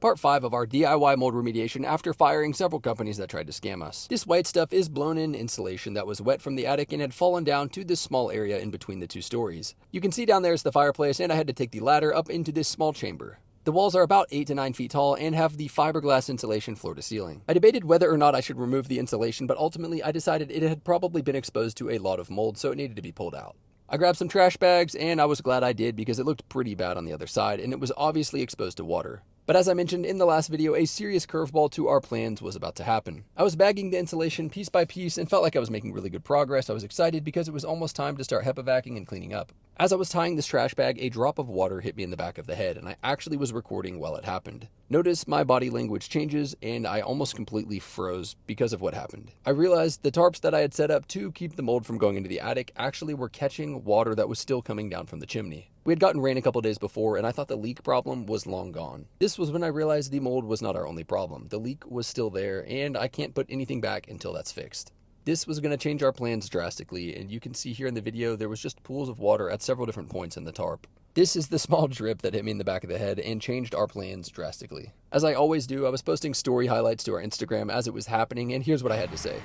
Part 5 of our DIY mold remediation after firing several companies that tried to scam us. This white stuff is blown-in insulation that was wet from the attic and had fallen down to this small area in between the two stories. You can see down there is the fireplace, and I had to take the ladder up into this small chamber. The walls are about 8 to 9 feet tall and have the fiberglass insulation floor to ceiling. I debated whether or not I should remove the insulation, but ultimately I decided it had probably been exposed to a lot of mold, so it needed to be pulled out. I grabbed some trash bags, and I was glad I did because it looked pretty bad on the other side, and it was obviously exposed to water. But as I mentioned in the last video, a serious curveball to our plans was about to happen. I was bagging the insulation piece by piece and felt like I was making really good progress. I was excited because it was almost time to start HEPA-vacking and cleaning up. As I was tying this trash bag, a drop of water hit me in the back of the head, and I actually was recording while it happened. Notice my body language changes, and I almost completely froze because of what happened. I realized the tarps that I had set up to keep the mold from going into the attic actually were catching water that was still coming down from the chimney. We had gotten rain a couple days before, and I thought the leak problem was long gone. This was when I realized the mold was not our only problem. The leak was still there, and I can't put anything back until that's fixed. This was going to change our plans drastically, and you can see here in the video there was just pools of water at several different points in the tarp. This is the small drip that hit me in the back of the head and changed our plans drastically. As I always do, I was posting story highlights to our Instagram as it was happening, and here's what I had to say.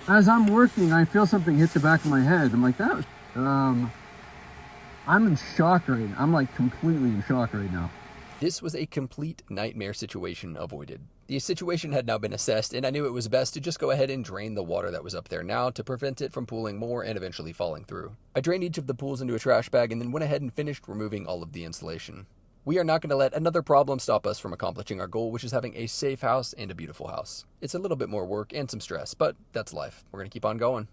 As I'm working, I feel something hit the back of my head. I'm like, that was... I'm in shock right now. I'm like completely in shock right now. This was a complete nightmare situation avoided. The situation had now been assessed, and I knew it was best to just go ahead and drain the water that was up there now to prevent it from pooling more and eventually falling through. I drained each of the pools into a trash bag and then went ahead and finished removing all of the insulation. We are not going to let another problem stop us from accomplishing our goal, which is having a safe house and a beautiful house. It's a little bit more work and some stress, but that's life. We're going to keep on going.